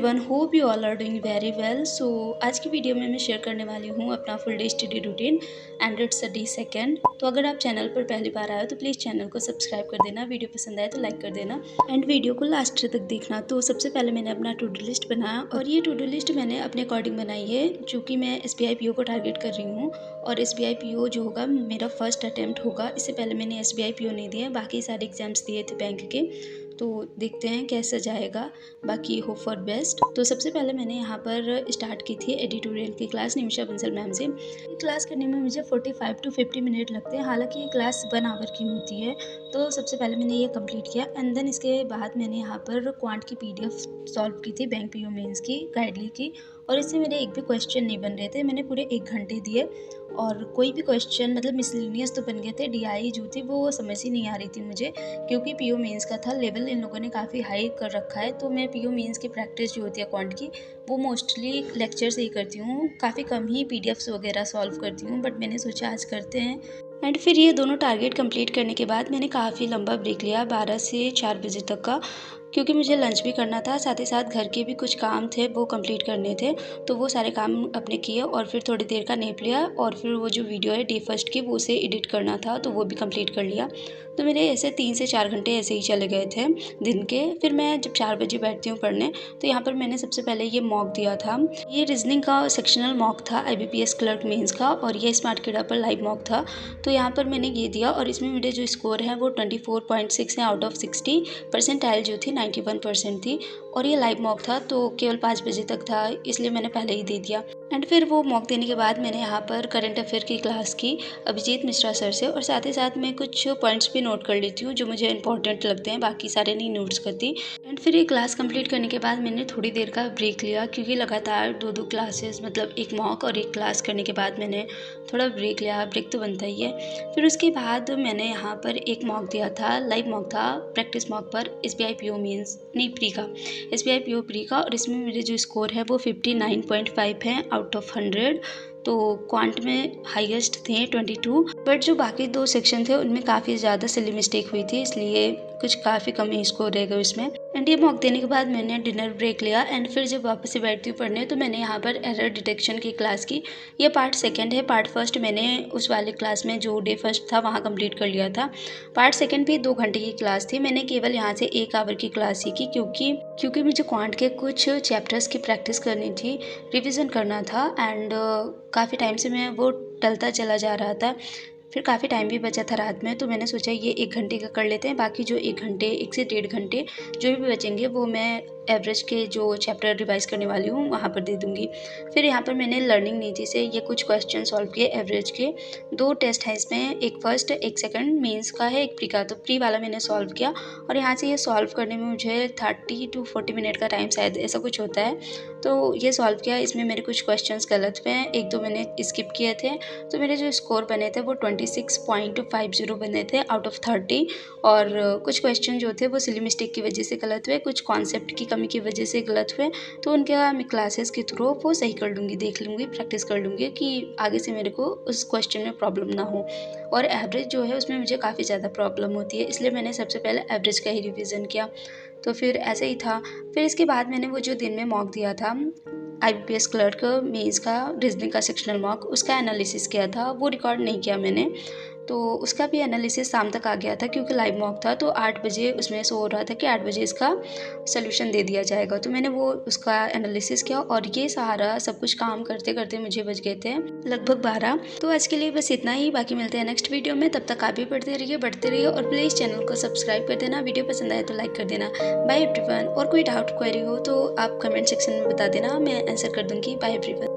Everyone, hope you all are doing very well. So आज की video में मैं शेयर करने वाली हूँ अपना full day study routine and it's day second. तो अगर आप चैनल पर पहली बार आए हो तो प्लीज़ चैनल को सब्सक्राइब कर देना, वीडियो पसंद आए तो लाइक कर देना एंड वीडियो को लास्ट तक देखना। तो सबसे पहले मैंने अपना टू डू लिस्ट बनाया और ये टू डू लिस्ट मैंने अपने अकॉर्डिंग बनाई है, चूँकि मैं SBI PO को टारगेट कर रही हूँ और SBI PO जो होगा मेरा फर्स्ट अटैम्प्ट होगा। इससे पहले मैंने SBI PO नहीं दिया, बाकी सारे एग्जाम्स दिए थे बैंक के। तो देखते हैं कैसा जाएगा, बाकी होप फॉर बेस्ट। तो सबसे पहले मैंने यहाँ पर स्टार्ट की थी एडिटोरियल की क्लास निमिषा बंसल मैम से। ये क्लास करने में मुझे 45 to 50 मिनट लगते हैं, हालांकि ये क्लास 1 आवर की होती है। तो सबसे पहले मैंने ये कंप्लीट किया एंड देन इसके बाद मैंने यहाँ पर क्वांट की PDF सॉल्व की थी, बैंक PO मेंस की गाइडली की, और इससे मेरे एक भी क्वेश्चन नहीं बन रहे थे। मैंने पूरे 1 घंटे दिए और कोई भी क्वेश्चन मतलब मिसलिनियस तो बन गए थे। DI जो थी वो समझ ही नहीं आ रही थी मुझे, क्योंकि PO मेंस का था लेवल इन लोगों ने काफ़ी हाई कर रखा है। तो मैं PO मेंस की प्रैक्टिस जो होती है क्वांट की, वो मोस्टली लेक्चर से ही करती हूँ, काफ़ी कम ही PDFs वगैरह सॉल्व करती हूँ, बट मैंने सोचा आज करते हैं। एंड फिर ये दोनों टारगेट कंप्लीट करने के बाद मैंने काफ़ी लंबा ब्रेक लिया 12 से 4 बजे तक का, क्योंकि मुझे लंच भी करना था, साथ ही साथ घर के भी कुछ काम थे वो कंप्लीट करने थे। तो वो सारे काम अपने किए और फिर थोड़ी देर का नैप लिया और फिर वो जो वीडियो है डे फर्स्ट की वो उसे एडिट करना था तो वो भी कंप्लीट कर लिया। तो मेरे ऐसे 3 से 4 घंटे ऐसे ही चले गए थे दिन के। फिर मैं जब 4 बजे बैठती हूँ पढ़ने, तो यहाँ पर मैंने सबसे पहले ये मॉक दिया था। ये रीजनिंग का सेक्शनल मॉक था IBPS क्लर्क मेंस का, और ये स्मार्ट किडा पर लाइव मॉक था। तो यहाँ पर मैंने ये दिया और इसमें मेरे जो स्कोर है वो 24.6 है आउट ऑफ 60। परसेंटाइल जो थी 91% थी, और ये लाइव मॉक था तो केवल 5 बजे तक था, इसलिए मैंने पहले ही दे दिया। एंड फिर वो मॉक देने के बाद मैंने यहाँ पर करंट अफेयर की क्लास की अभिजीत मिश्रा सर से, और साथ ही साथ मैं कुछ पॉइंट्स भी नोट कर लेती हूँ जो मुझे इंपॉर्टेंट लगते हैं, बाकी सारे नहीं नोट्स करती। एंड फिर ये क्लास कंप्लीट करने के बाद मैंने थोड़ी देर का ब्रेक लिया, क्योंकि लगातार 2 क्लासेस मतलब एक मॉक और एक क्लास करने के बाद मैंने थोड़ा ब्रेक लिया, ब्रेक तो बनता ही है। फिर उसके बाद मैंने यहाँ पर एक मॉक दिया था, लाइव मॉक था, प्रैक्टिस मॉक पर SBI PO मेंस नहीं प्री का, SBI PO प्री का, और इसमें मेरे जो स्कोर है वो 59.5 है आउट ऑफ 100। तो क्वांट में हाईएस्ट थे 22, बट जो बाकी 2 सेक्शन थे उनमें काफ़ी ज़्यादा सिली मिस्टेक हुई थी, इसलिए कुछ काफ़ी कम ही स्कोर रह गए उसमें। एंड ये मॉक देने के बाद मैंने डिनर ब्रेक लिया एंड फिर जब वापस से बैठती हूँ पढ़ने, तो मैंने यहाँ पर एरर डिटेक्शन की क्लास की। ये पार्ट सेकंड है, पार्ट फर्स्ट मैंने उस वाले क्लास में जो डे फर्स्ट था वहाँ कंप्लीट कर लिया था। पार्ट सेकंड भी 2 घंटे की क्लास थी, मैंने केवल यहाँ से 1 आवर की क्लास सीखी, क्योंकि मुझे क्वांट के कुछ चैप्टर्स की प्रैक्टिस करनी थी, रिविज़न करना था एंड काफ़ी टाइम से मैं वो टलता चला जा रहा था। फिर काफ़ी टाइम भी बचा था रात में, तो मैंने सोचा ये 1 घंटे का कर लेते हैं, बाकी जो 1 घंटे 1 से 1.5 घंटे जो भी बचेंगे वो मैं एवरेज के जो चैप्टर रिवाइज़ करने वाली हूँ वहाँ पर दे दूँगी। फिर यहाँ पर मैंने लर्निंग नीति से ये कुछ क्वेश्चन सॉल्व किए एवरेज के। 2 टेस्ट हैं इसमें, एक फर्स्ट एक सेकंड मेंस का है, एक प्री का। तो प्री वाला मैंने सॉल्व किया और यहाँ से ये सॉल्व करने में मुझे 30 to 40 मिनट का टाइम शायद ऐसा कुछ होता है। तो ये सॉल्व किया, इसमें मेरे कुछ क्वेश्चंस गलत हुए हैं, 1-2 मैंने स्किप किए थे। तो मेरे जो स्कोर बने थे वो 26.50 बने थे आउट ऑफ 30, और कुछ क्वेश्चन जो थे वो सिली मिस्टेक की वजह से गलत हुए, कुछ कॉन्सेप्ट की कमी की वजह से गलत हुए। तो उनका मैं क्लासेस के थ्रू वो सही कर लूँगी, देख लूँगी, प्रैक्टिस कर लूँगी कि आगे से मेरे को उस क्वेश्चन में प्रॉब्लम ना हो। और एवरेज जो है उसमें मुझे काफ़ी ज़्यादा प्रॉब्लम होती है, इसलिए मैंने सबसे पहले एवरेज का ही रिविज़न किया। तो फिर ऐसे ही था। फिर इसके बाद मैंने वो जो दिन में मॉक दिया था IBPS क्लर्क मेंस का रीजनिंग का सेक्शनल मॉक, उसका एनालिसिस किया था, वो रिकॉर्ड नहीं किया मैंने। तो उसका भी एनालिसिस शाम तक आ गया था, क्योंकि लाइव मॉक था। तो 8 बजे उसमें शो हो रहा था कि 8 बजे इसका सोल्यूशन दे दिया जाएगा। तो मैंने वो उसका एनालिसिस किया और ये सहारा सब कुछ काम करते करते मुझे बज गए थे लगभग 12। तो आज के लिए बस इतना ही, बाकी मिलते हैं नेक्स्ट वीडियो में। तब तक आप भी पढ़ते रहिए, बढ़ते रहिए, और प्लीज़ चैनल को सब्सक्राइब कर देना, वीडियो पसंद आए तो लाइक कर देना। Bye everyone. और कोई डाउट क्वेरी हो तो आप कमेंट सेक्शन में बता देना, मैं आंसर कर दूँगी। Bye everyone.